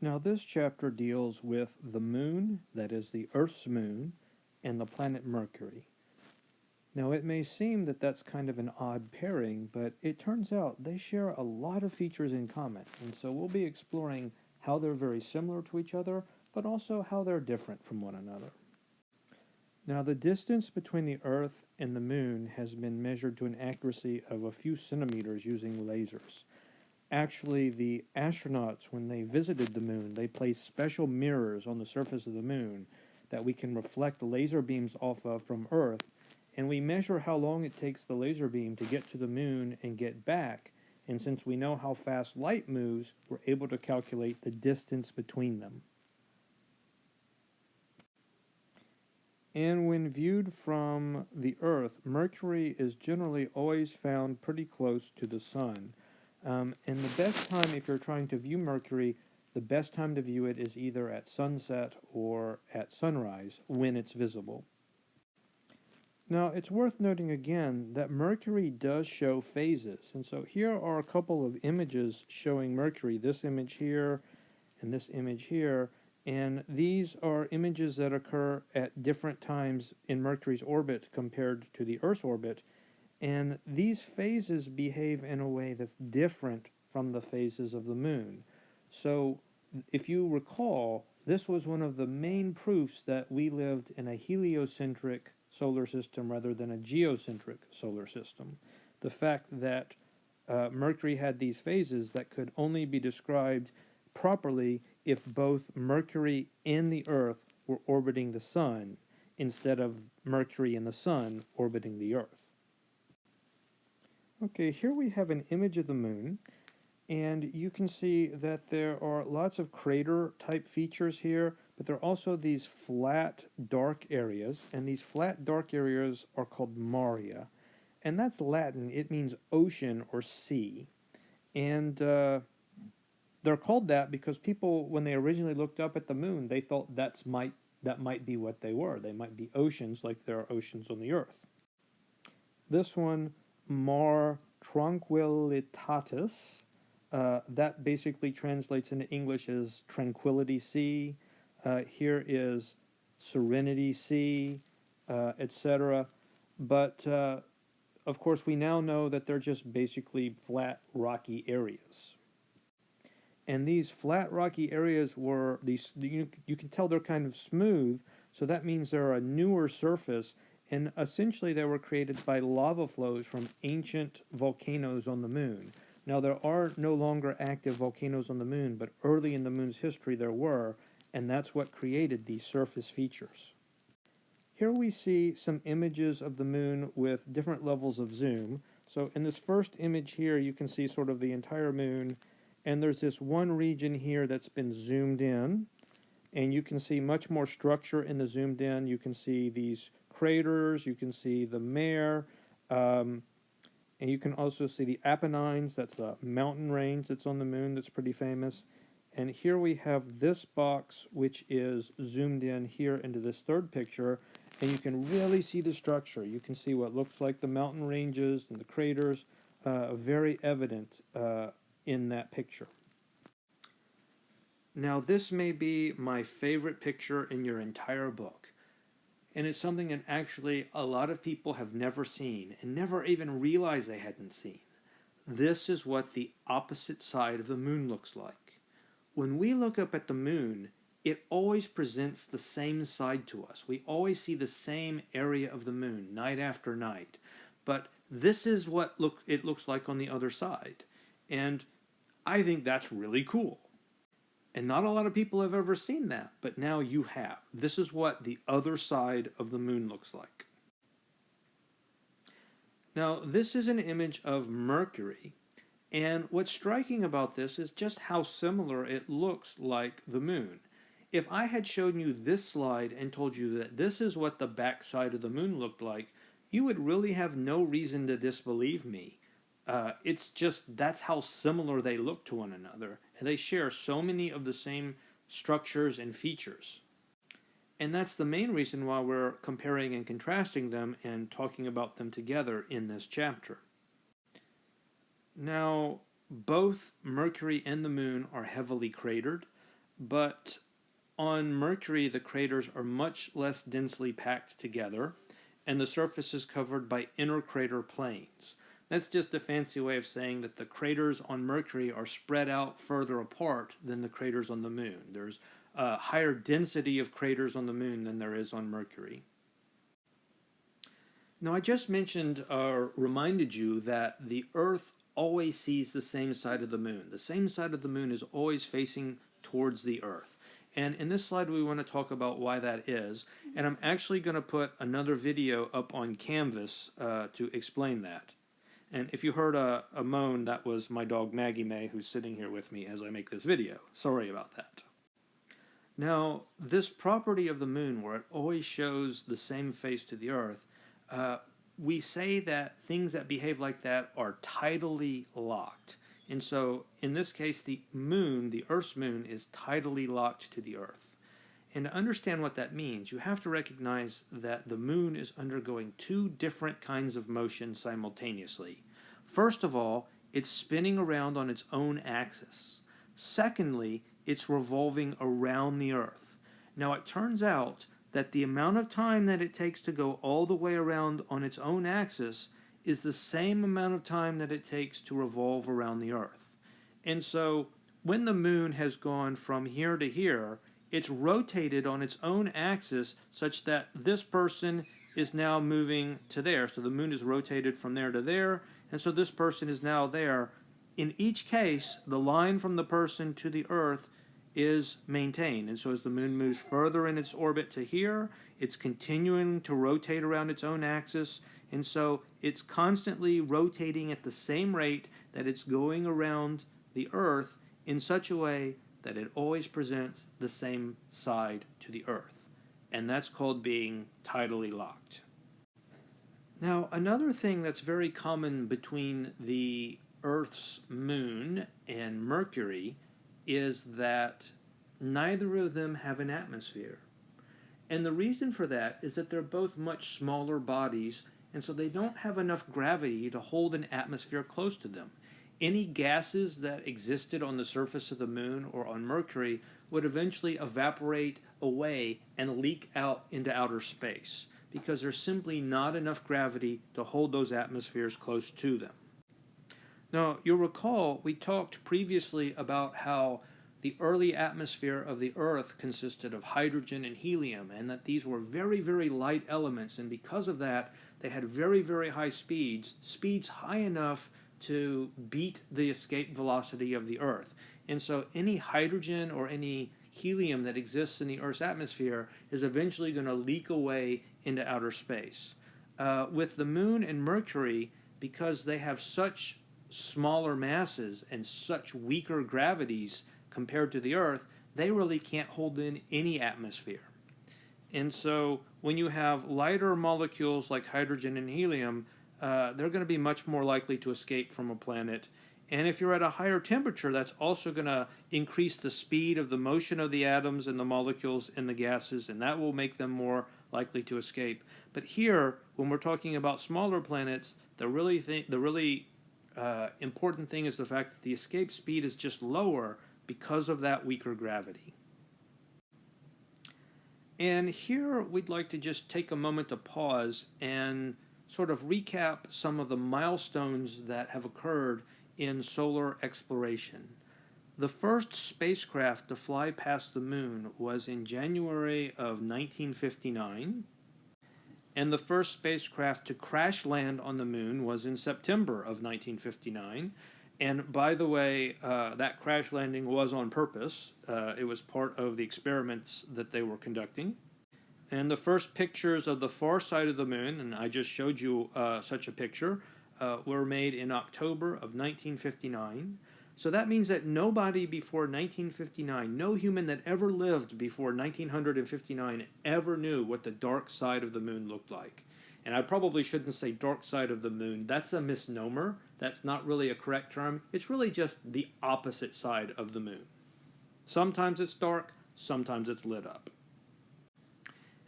Now, this chapter deals with the moon, that is the Earth's moon, and the planet Mercury. Now, it may seem that that's kind of an odd pairing, but it turns out they share a lot of features in common, and so we'll be exploring how they're very similar to each other, but also how they're different from one another. Now, the distance between the Earth and the moon has been measured to an accuracy of a few centimeters using lasers. Actually, the astronauts, when they visited the moon, they placed special mirrors on the surface of the moon that we can reflect laser beams off of from Earth, and we measure how long it takes the laser beam to get to the moon and get back. And since we know how fast light moves, we're able to calculate the distance between them. And when viewed from the Earth, Mercury is generally always found pretty close to the Sun. And the best time, if you're trying to view Mercury, the best time to view it is either at sunset or at sunrise when it's visible. Now, it's worth noting again that Mercury does show phases. And so here are a couple of images showing Mercury, this image here and this image here. And these are images that occur at different times in Mercury's orbit compared to the Earth's orbit. And these phases behave in a way that's different from the phases of the moon. So, if you recall, this was one of the main proofs that we lived in a heliocentric solar system rather than a geocentric solar system. The fact that Mercury had these phases that could only be described properly if both Mercury and the Earth were orbiting the Sun instead of Mercury and the Sun orbiting the Earth. Okay, here we have an image of the moon, and you can see that there are lots of crater type features here, but there are also these flat dark areas, and these flat dark areas are called maria. And that's Latin, it means ocean or sea. And they're called that because people, when they originally looked up at the moon, they thought that might be what they were. They might be oceans like there are oceans on the Earth. This one, Mar Tranquillitatis, that basically translates into English as Tranquility Sea. Here is Serenity Sea, etc. But of course, we now know that they're just basically flat, rocky areas. And these flat, rocky areas were these. You can tell they're kind of smooth, so that means they're a newer surface. And essentially, they were created by lava flows from ancient volcanoes on the moon. Now, there are no longer active volcanoes on the moon, but early in the moon's history there were, and that's what created these surface features. Here we see some images of the moon with different levels of zoom. So in this first image here, you can see sort of the entire moon, and there's this one region here that's been zoomed in, and you can see much more structure in the zoomed in. You can see these craters, you can see the mare, and you can also see the Apennines. That's a mountain range that's on the moon that's pretty famous. And here we have this box, which is zoomed in here into this third picture, and you can really see the structure. You can see what looks like the mountain ranges and the craters, very evident in that picture. Now, this may be my favorite picture in your entire book, and it's something that actually a lot of people have never seen and never even realized they hadn't seen. This is what the opposite side of the moon looks like. When we look up at the moon, it always presents the same side to us. We always see the same area of the moon night after night. But this is what it looks like on the other side. And I think that's really cool. And not a lot of people have ever seen that, but now you have. This is what the other side of the moon looks like. Now, this is an image of Mercury, and what's striking about this is just how similar it looks like the moon. If I had shown you this slide and told you that this is what the back side of the moon looked like, you would really have no reason to disbelieve me. It's just that's how similar they look to one another, and they share so many of the same structures and features. And that's the main reason why we're comparing and contrasting them and talking about them together in this chapter. Now, both Mercury and the moon are heavily cratered. but on Mercury, the craters are much less densely packed together, and the surface is covered by intercrater plains. That's just a fancy way of saying that the craters on Mercury are spread out further apart than the craters on the Moon. There's a higher density of craters on the Moon than there is on Mercury. Now, I just mentioned or reminded you that the Earth always sees the same side of the Moon. The same side of the Moon is always facing towards the Earth. And in this slide, we want to talk about why that is. And I'm actually going to put another video up on Canvas to explain that. And if you heard a moan, that was my dog Maggie May, who's sitting here with me as I make this video. Sorry about that. Now, this property of the Moon, where it always shows the same face to the Earth, we say that things that behave like that are tidally locked. And so, in this case, the Moon, the Earth's Moon, is tidally locked to the Earth. And to understand what that means, you have to recognize that the Moon is undergoing two different kinds of motion simultaneously. First of all, it's spinning around on its own axis. Secondly, it's revolving around the Earth. Now, it turns out that the amount of time that it takes to go all the way around on its own axis is the same amount of time that it takes to revolve around the Earth. And so when the Moon has gone from here to here, it's rotated on its own axis such that this person is now moving to there. So the Moon is rotated from there to there, and so this person is now there. In each case, the line from the person to the Earth is maintained. And so as the Moon moves further in its orbit to here, it's continuing to rotate around its own axis. And so it's constantly rotating at the same rate that it's going around the Earth in such a way that it always presents the same side to the Earth. And that's called being tidally locked. Now, another thing that's very common between the Earth's Moon and Mercury is that neither of them have an atmosphere. And the reason for that is that they're both much smaller bodies, and so they don't have enough gravity to hold an atmosphere close to them. Any gases that existed on the surface of the Moon or on Mercury would eventually evaporate away and leak out into outer space because there's simply not enough gravity to hold those atmospheres close to them. Now, you'll recall we talked previously about how the early atmosphere of the Earth consisted of hydrogen and helium, and that these were very, very light elements, and because of that, they had very, very high speeds high enough to beat the escape velocity of the Earth. And so any hydrogen or any helium that exists in the Earth's atmosphere is eventually going to leak away into outer space. With the Moon and Mercury, because they have such smaller masses and such weaker gravities compared to the Earth, they really can't hold in any atmosphere. And so when you have lighter molecules like hydrogen and helium, they're going to be much more likely to escape from a planet. And if you're at a higher temperature, that's also going to increase the speed of the motion of the atoms and the molecules in the gases, and that will make them more likely to escape. But here, when we're talking about smaller planets, the really important thing is the fact that the escape speed is just lower because of that weaker gravity. And here we'd like to just take a moment to pause and sort of recap some of the milestones that have occurred in solar exploration. The first spacecraft to fly past the Moon was in January of 1959, and the first spacecraft to crash land on the Moon was in September of 1959. And by the way, that crash landing was on purpose. It was part of the experiments that they were conducting. And the first pictures of the far side of the Moon, and I just showed you such a picture, were made in October of 1959. So that means that nobody before 1959, no human that ever lived before 1959 ever knew what the dark side of the Moon looked like. And I probably shouldn't say dark side of the Moon. That's a misnomer. That's not really a correct term. It's really just the opposite side of the Moon. Sometimes it's dark, sometimes it's lit up.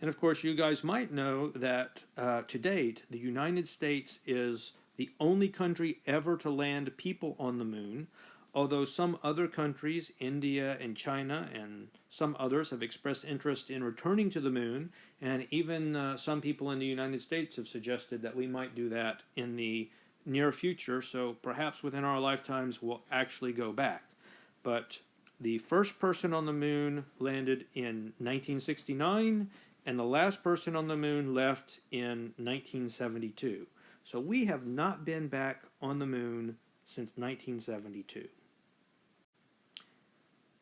And of course, you guys might know that to date, the United States is the only country ever to land people on the Moon. although some other countries, India and China and some others, have expressed interest in returning to the moon, and even some people in the United States have suggested that we might do that in the near future, so perhaps within our lifetimes we'll actually go back. But the first person on the moon landed in 1969, and the last person on the moon left in 1972. So we have not been back on the moon since 1972.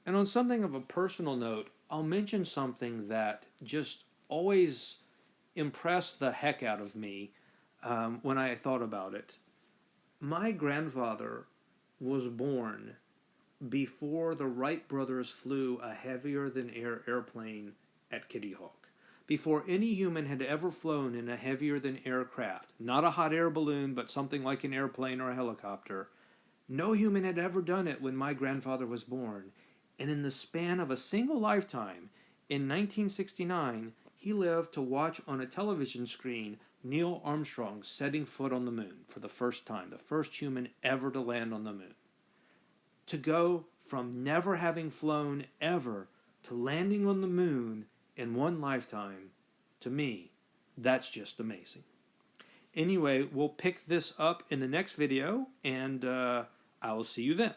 And on something of a personal note, I'll mention something that just always impressed the heck out of me when I thought about it. My grandfather was born before the Wright brothers flew a heavier than air airplane at Kitty Hawk. Before any human had ever flown in a heavier than aircraft, not a hot air balloon, but something like an airplane or a helicopter, no human had ever done it when my grandfather was born. And in the span of a single lifetime, in 1969, he lived to watch on a television screen Neil Armstrong setting foot on the moon for the first time, the first human ever to land on the moon. To go from never having flown ever to landing on the moon in one lifetime, to me, that's just amazing. Anyway, we'll pick this up in the next video, and I will see you then.